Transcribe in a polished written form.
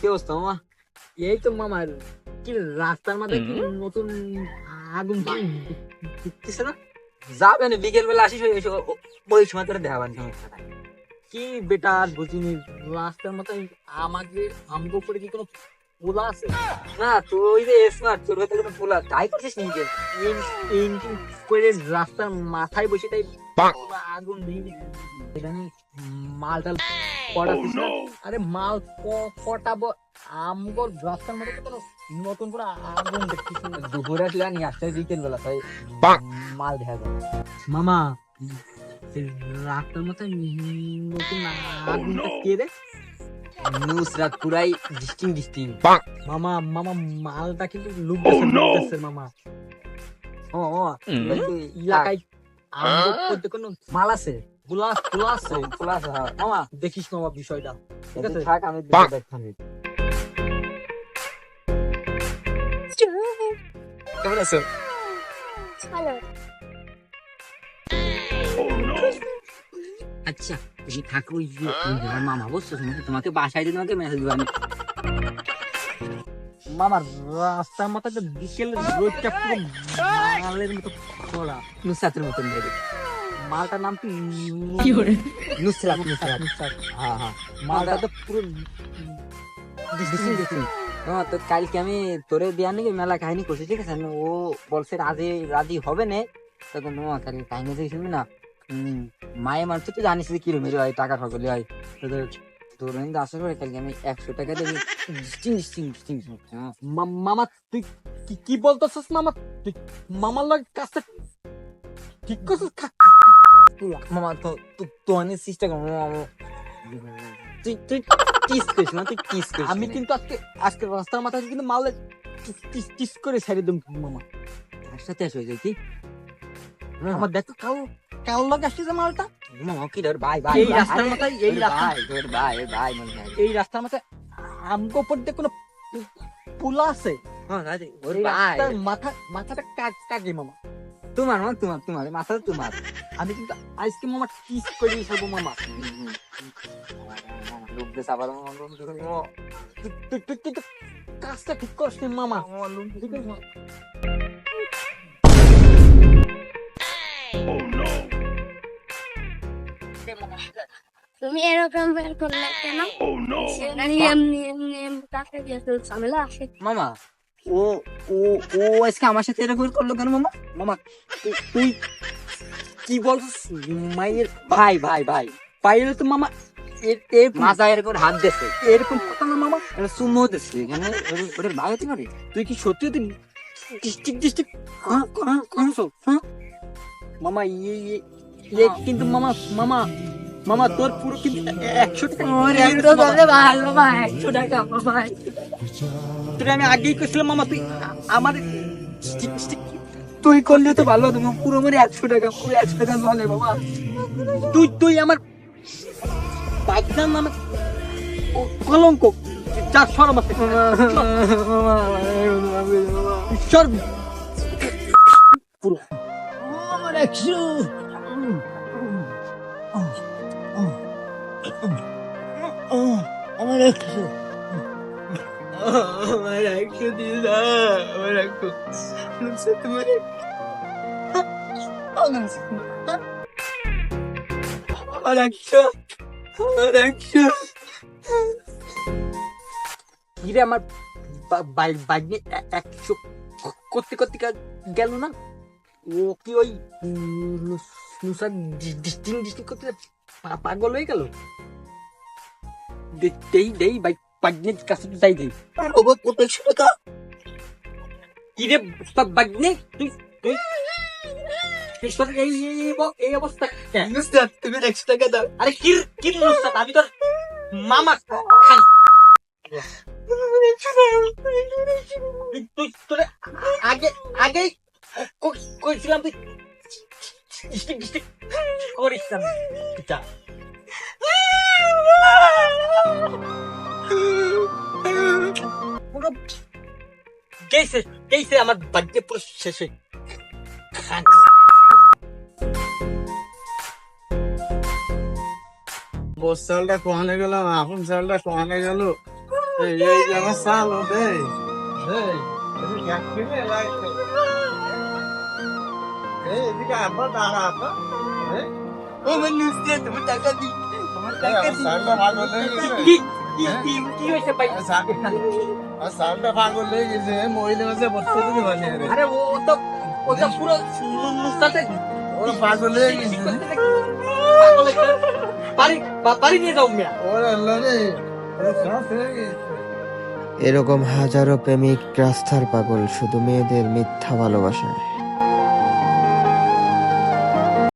কি অবস্থা মামা? এই তো মামা, কি রাস্তার মাথায় কি নতুন আগুন দিতেছে না? যাবেন বিকেল বেলা আসিস, ওই সময় তোর দেখাবেন সমস্যা নাই। কি বেটা আর বুঝিনি, রাস্তার মাথায় আমাকে আমগো করে কি কোনো পোলা আছে? না তুই যে স্মার্ট, তোর ভেতরে কোনো পোলা তাই করছিস নিজে। ইঞ্জিন করে রাস্তার মাথায় বসে তাই আগুন দিয়ে এখানে মালটাল পড়াচ্ছিস না? আরে মাল পটাবো, আমগো রাস্তার মধ্যে তো কোনো নতুন করে আগুন দেখছিস না? দুপুরে আসলে নিয়ে আসতে বিকেল বেলা, তাই মাল দেখা যায়। মামা, এই রাস্তার মাথায় নতুন আগুনটা কে রে? নুসরাত পুরাই ডিস্টিং। মামা মামা, মালটা কিন্তু লুকতেছে মামা। ও এলাকায় আমগো করতে কোনো মাল আছে, খোলা আছে? খোলা আছে, হ্যাঁ। মামা দেখিস মামা বিষয়টা, ঠিক আছে? থাক, আমি দেখছি। কেমন আছো? ভালো। আচ্ছা তুমি থাকো, ওই যে আমার মামা বুঝছো, তোমাকে বাসায় দিয়ে তোমাকে মেসেজ দিব আমি। মামা, রাস্তার মাথায় যে বিকেল রোদটা পুরো মালের মতো খোলা। নুসরাতের মতন দেখে। মালটার নাম কি? নুসরাত। হ্যাঁ হ্যাঁ, মালটা তো পুরো ডিস্টিং। তো কালকে আমি তোরে দেওয়ার নাকি মেলা কাহিনী করছি, ঠিক আছে? ও বলছে রাজি হবে না, তখন কালকে কাহিনী থেকে শুনবি না। মায়ে মানুষ তো জানিস যে কিরম হয়, টাকা ঠকলে হয়। তোর কিন্তু আসার পরে কালকে আমি 100 টাকা দিয়ে ডিস্টিং। মামা, তুই কি বলতেছিস মামা? তুই মামার লাগে কাজটা ঠিক করছিস? মামা তো অনেক চেষ্টা কর মামা। তুই কিস করিস না, তুই কিস করিস। আমি কিন্তু আজকে রাস্তার মাথায় কিন্তু মাল কিস করে ছেড়ে দেব মামা। তার সাথে হয়ে যায় কি আমার দেখো কাল লাগে আসছে মালটা মামা, কি ধর ভাই এই রাস্তার মাথায়, এই ভাই মনে হয়। এই রাস্তার মাথায় আমগো পড়তে কোনো পোলা আছে? হ্যাঁ রাজি, ওর এই ভাই। রাস্তার মাথাটা কাকে মামা? তোমার মাথা তোমার। আমি কিন্তু আজকে মামা কিস করে ফেলবো মামা। লোক দেশ আবার তুই কিন্তু কাজটা ঠিক করছিস মামা। ঠিক আছে মামা? তুমি এরকম বের করলে কেন? এমনি কাকে দিয়ে ঝামেলা আসে। মামা, ও ও ও আজকে আমার সাথে এরকম করলো কেন মামা? মামা, তুই কি বলছিস? মায়ের ভাই পাইলে তো মামা মাথা এরকম হাত দিচ্ছে, এরকম কথা না মামা। সুমো দিচ্ছে এখানে, ওদের ভাই হতে পারে। তুই কি সত্যি ডিস্ট্রিক্ট মামা? ইয়ে কিন্তু মামা তোর পুরো কিন্তু 100 টাকা। ভালো ভাই, 100 টাকা ভাই। তোর আমি আগেই কইছিলাম মামা, তুই আমার তুই করলে তো ভালো হতো মামা। পুরো মানে 100 টাকা, পুরো 100 টাকা বলে বাবা। তুই আমার বাইকটার নামে কলঙ্ক। যার সরম আছে ঈশ্বর পুরো আমার 100। আমার 100 দিয়ে না, আমার 100 তোমার আমার 100 কিরে আমার বাইক নিয়ে 100 করতে গেল না? ও কি ওই নুসার ডিস্টিং করতে পাগল হয়ে গেল? দেই বাইক নিয়ে কাছে যাই দেই। কত 100 টাকা কিরে বাইক নিয়ে তুই এই অবস্থা? তুমি 100 টাকা দাও। আরে কি নুসার, আমি তোর মামা খাই। তুই তোরে আগে কইছিলাম তুই ডিস্ট্রিক্ট করিস না। যা পুরো গেছে আমার বাড়িতে পুরো শেষে। বস চালটা কোয়ানে গেল, আপন চালটা কোয়ানে গেল। এই যে আমার সালো দে এই এটা কি খেলে লাগছে এই এদিকে আবার দাঁড়া আপা এই ও মানুষ দিয়ে তুমি টাকা দি তোমার টাকা দি সালটা পাগল হয়ে গেছে কি হয়েছে ভাই? সালটা পাগল হয়ে গেছে মহিলা মাঝে বসতে দিতে পারে আরে ও তো পুরো নুস্তাতে ওরা পাগল হয়ে গেছে পাগল হয়েছে। বাড়ি নিয়ে যাও মিয়া। ওরা আল্লাহ রে শ্বাস হয়ে গেছে এরকম হাজারো প্রেমিক রাস্তার পাগল শুধু মেয়েদের মিথ্যা ভালোবাসায়।